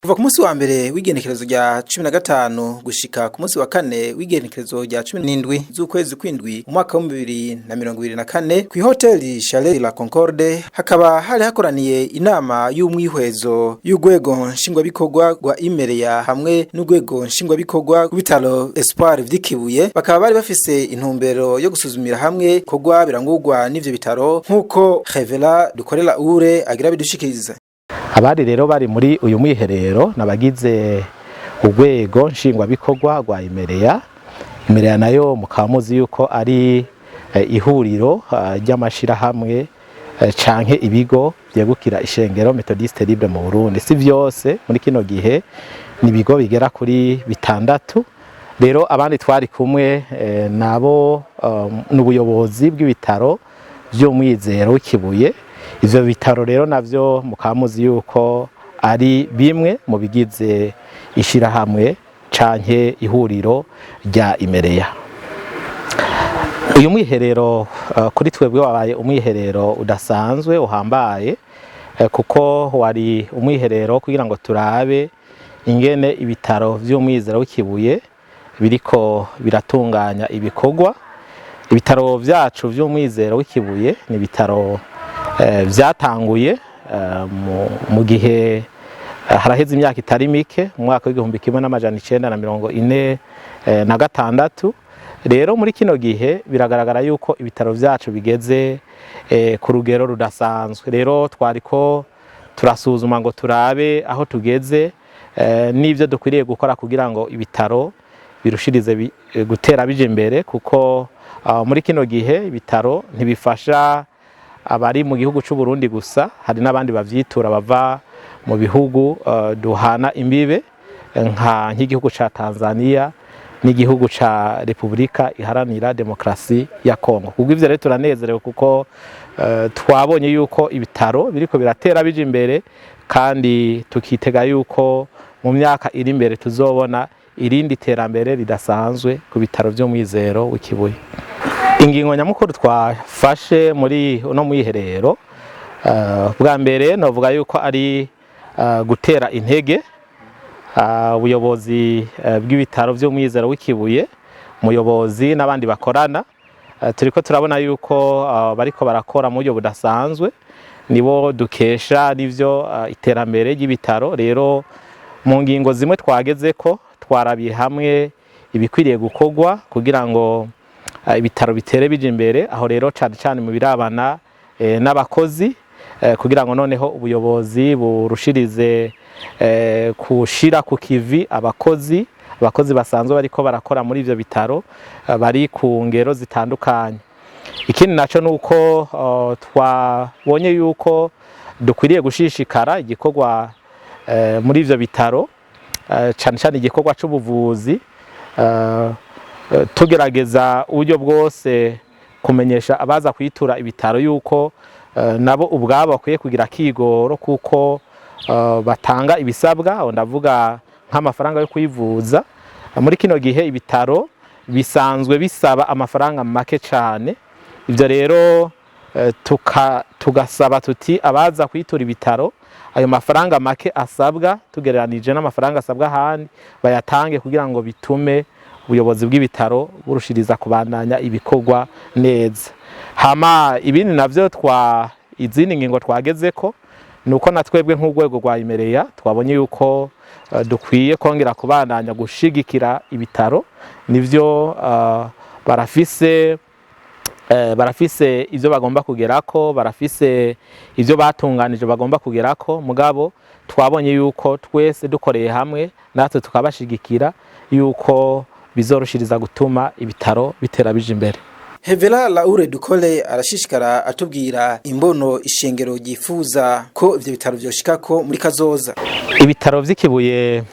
Kuva ku munsi wa mbere w'igenekerezo rya 15 gushika ku munsi wa kane w'igenekerezo rya 17 z'ukwezi kw'indwi umwaka wa 2024 ku hoteli Chalet la Concorde hakaba hari hakoraniye inama y'umwihwezo y'urwego nshingwabikorwa rwa Imereya hamwe n'urwego nshingwabikorwa rw'Ibitaro Espoir vy'ikibuye bakaba bari bafise intumbero yo gusuzumira hamwe kogwa birangurwa n'ivyo bitaro nkuko Dukorera agira bidushikiriza. Abari rero bari muri uyu mwiherero nabagize urwego nshingwabikorwa rwa Imereya nayo mukamuzi yuko ari ihuriro ry'amashirahamwe canke ibigo vyegukira ishengero Méthodiste Libre mu Burundi. Si vyose muri kino gihe ni ibigo bigera kuri 6. Rero abandi twari kumwe nabo n'ubuyobozi bw'ibitaro vy'umwizero w'ikibuye. Ivyo bitaro rero navyo mukamuzi yuko ari bimwe mu bigize ishirahamwe canke ihuriro rya Imereya. Uyu mwiherero kuri twebwe wabaye umwiherero udasanzwe uhambaye kuko wari umwiherero kugira ngo turabe ingene ibitaro vy'umwizero w'ikibuye biriko biratunganya ibikorwa. Ibitaro vyacu vy'umwizero w'ikibuye ni ibitaro vyatanguye mu gihe haraheze imyaka itari mike mu mwaka w'1946. Rero muri kino gihe biragaragara yuko ibitaro vyacu bigeze ku rugero rudasanzwe. Rero twariko turasuzuma ngo turabe aho tugeze n'ivyo dukwiriye gukora kugira ngo ibitaro birushirize gutera bije imbere, kuko muri kino gihe ibitaro ntibifasha abari mu gihugu c'Uburundi gusa, hari n'abandi bavyitura bava mu bihugu duhana imbibe nk'igihugu ca Tanzania n'igihugu ca Republika Iharanira Demokrasi ya Kongo. Kubwo ivyo rero turanezerewe kuko twabonye yuko ibitaro biriko biratera bije imbere, kandi tukitega yuko mu myaka iri imbere tuzobona irindi terambere ridasanzwe ku bitaro vy'umwizero w'ikibuye. Ingingo nyamukuru twafashe muri uno mwiherero bwa mbere novuga yuko ari gutera intege ubuyobozi bw'ibitaro vy'umwizero w'ikibuye, umuyobozi n'abandi bakorana. Turiko turabona yuko bariko barakora mu buryo budasanzwe, nibo dukesha n'ivyo iterambere ry'ibitaro. Rero mu ngingo zimwe twagezeko twarabiye hamwe ibikwiriye gukorwa kugira ngo ibitaro bitere bije imbere, aho rero cyane mu birabana n'abakozi kugira ngo noneho ubuyobozi burushirize kushira ku kivi abakozi basanzwe bariko barakora muri ivyo bitaro bari ku ngero zitandukanye. Ikindi naco nuko twabonye yuko dukwiriye gushishikara igikorwa muri ivyo bitaro, cyane igikorwa c'ubuvuzi, tugerageza uburyo bwose kumenyesha abaza kwitura ibitaro yuko nabo ubwabo bakwiye kugira kigoro kuko batanga ibisabwa, aho ndavuga nk'amafaranga yo kwivuza. Muri kino gihe ibitaro bisanzwe bisaba amafaranga make cyane. Ivyo rero tugasaba tuti abaza kwitura ibitaro ayo mafaranga make asabwa tugereranije n'amafaranga asabwa ahandi bayatange kugira ngo bitume ubuyobozi bw'ibitaro burushiriza kubandanya ibikorwa neza. Hama ibindi navyo izindi ngingo twagezeko nuko natwebwe nk'urwego rwa Imereya twabonye yuko dukwiye kongera kubandanya gushigikira ibitaro. Nivyo barafise ivyo bagomba kugerako, barafise ivyo batunganije bagomba kugerako, mugabo twabonye yuko twese dukoreye hamwe natwe tukabashigikira yuko bizorushiriza gutuma ibitaro bitera bije imbere. Dukorera arashishikara atubwira imbono ishengero ryifuza ko ivyo bitaro vyoshikako muri kazoza. Ibitaro vy'ikibuye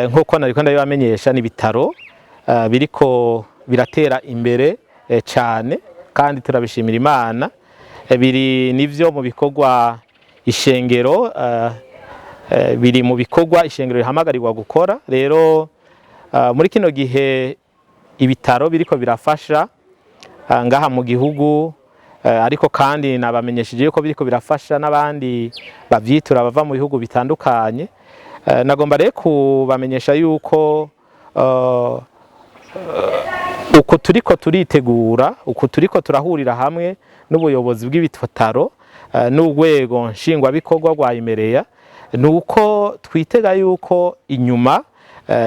nkuko nariko ndabibamenyesha ni ibitaro biriko biratera imbere cyane, kandi turabishimira Imana. Biri nivyo mu bikorwa ishengero biri mu bikorwa ishengero rihamagarirwa gukora. Rero muri kino gihe ibitaro biriko birafasha ngaha mu gihugu, ariko kandi nabamenyesheje yuko biriko birafasha n'abandi bavyitura bava mu bihugu bitandukanye. nagomba rero kubamenyesha yuko uko turiko turitegura, uko turiko turahurira hamwe n'ubuyobozi bw'ibitaro n'urwego nshingwabikorwa rwa imereya, nuko twitega yuko inyuma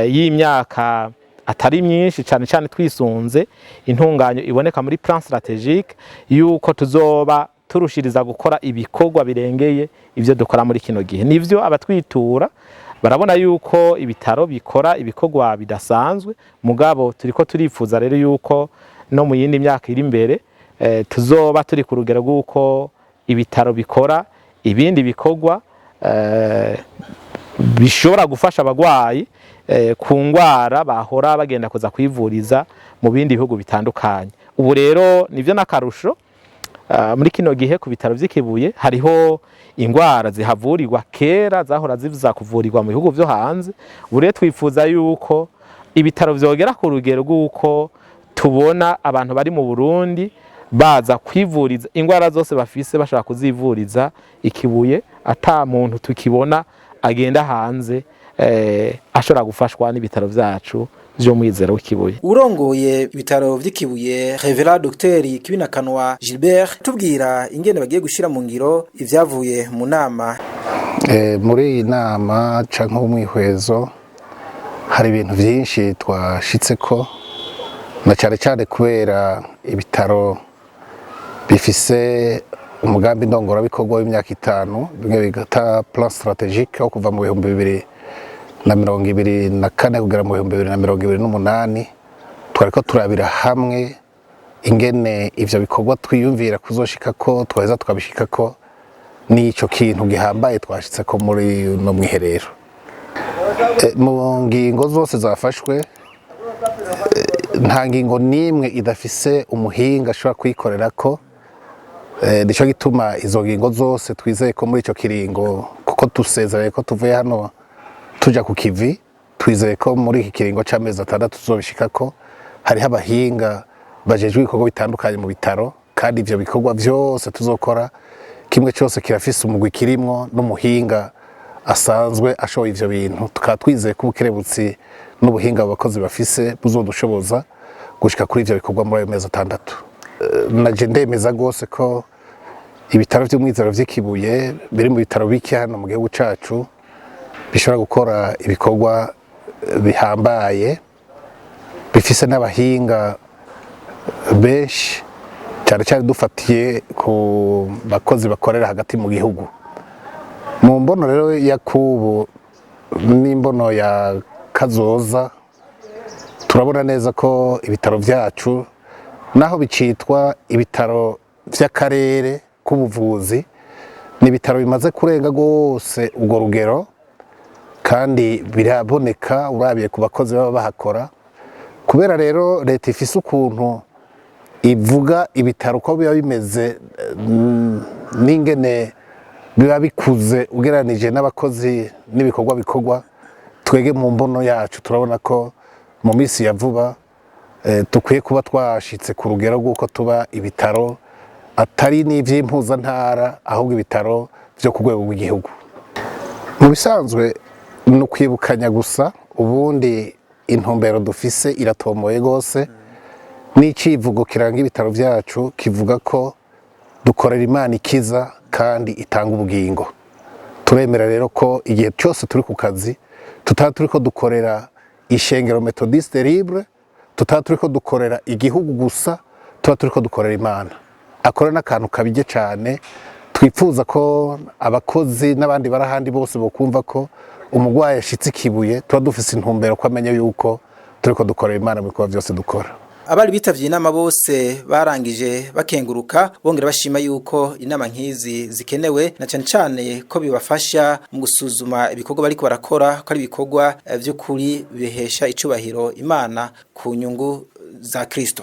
y'imyaka atari myinshi cyane cyane twisunze intunganyo iboneka muri plan strategique, yuko tuzoba turushiriza gukora ibikorwa birengeye ivyo dukora muri kino gihe. Nivyo abatwitura barabona yuko ibitaro bikora ibikorwa bidasanzwe, mugabo turiko turifuza rero yuko no mu yindi myaka iri imbere tuzoba turi ku rugero rw'uko ibitaro bikora ibindi bikorwa bishobora gufasha abagwayi ku ngwara bahora bagenda kuza kwivuriza mu bindi bihugu bitandukanye. Ubu rero nivyo nakarusho muri kino gihe ku bitaro vy'ikibuye hariho ingwara zihavurirwa kera zahora zivuza kuvurirwa mu bihugu vyo hanze. Ubu rero twifuza yuko ibitaro vyogera ku rugero rw'uko tubona abantu bari mu Burundi baza kwivuriza ingwara zose bafise bashaka kuzivuriza ikibuye, ata muntu tukibona agenda hanze ashobora gufashwa n'ibitaro vyacu vy'umwizero w'ikibuye. Urongoye ibitaro vy'ikibuye Reverend Dr KIBINAKANWA Gilbert tubwira ingene bagiye gushira mu ngiro ivyavuye mu nama. Muri iyi nama canke umwihwezo hari ibintu vyinshi twashitseko, na cyane cyane kubera ibitaro bifise umugambi ndongorabikorwa w'imyaka 5 bimwe bigata plan stratégique wo kuva mu 2024 kugera mu 2028. Twariko turabira hamwe ingene ivyo bikorwa twiyumvira kuzoshikako twaheza tukabishikako, n'ico kintu gihambaye twashitseko muri no mwiherero. Mu ngingo zose zafashwe nta ngingo nimwe idafise umuhinga ashobora kwikorerako. Nico gituma izo ngingo zose twizeye ko muri ico kiringo, kuko dusezereye ko tuvuye hano tuja ku kivi, twizeye ko muri iki kiringo c'amezi 6 tuzobishikako. Hariho abahinga bajejwe ibikorwa bitandukanye mu bitaro, kandi ivyo bikorwa vyose tuzokora kimwe cyose kirafise umugwi kirimwo n'umuhinga asanzwe ashoboye ivyo bintu. Tukaba twizeye ko ubukerebutsi n'ubuhinga abakozi bafise buzodushoboza gushika kuri ivyo bikorwa muri ayo mezi 6. Naje ndemeza gose ko ibitaro vy'umwizero vy'ikibuye biri mu bitaro bike hano mu gihugu cacu bishobora gukora ibikorwa bihambaye, bifise n'abahinga benshi, cyane cyane dufatiye ku bakozi bakorera hagati mu gihugu. Mu mbono rero ya kubu n'imbono ya kazoza, turabona neza ko ibitaro vyacu naho bicitwa ibitaro vy'akarere k'ubuvuzi, ni ibitaro bimaze kurenga gose ubwo rugero, kandi biraboneka urabiye ku bakozi baba bahakora. Kubera rero leta ifise ukuntu ivuga ibitaro ko biba bimeze n'ingene biba bikuze ugeranije n'abakozi n'ibikorwa bikorwa, twege mu mbono yacu turabona ko mu minsi ya vuba tukwiye kuba twashitse ku rugero rw'uko tuba ibitaro atari n'ivy'impuzantara, ahubwo ibitaro vyo ku rwego rw'igihugu. Mu bisanzwe ni ukwibukanya gusa, ubundi intumbero dufise iratomoye gose. N'icivugo kiranga ibitaro vyacu kivuga ko dukorera Imana Ikiza kandi itanga ubugingo. Turemera rero ko igihe cyose turi ku kazi tutaba turiko dukorera ishengero Méthodiste Libre, tutaba turiko dukorera igihugu gusa, tuba turiko dukorera Imana. Akora n'akantu kabije cyane, twifuza ko abakozi n'abandi barahandi bose bokumva ko umugwayi yashitse ikibuye tuba dufise intumbero ko amenya yuko turiko dukorera Imana mu bikorwa vyose dukora. Abari bitavye inama bose barangije bakenguruka, bongera bashima yuko inama nkizi zikenewe, na cyane cyane ko bibafasha mu gusuzuma ibikorwa bariko barakora ko ari ibikorwa vy'ukuri bihesha icubahiro Imana ku nyungu za Kristo.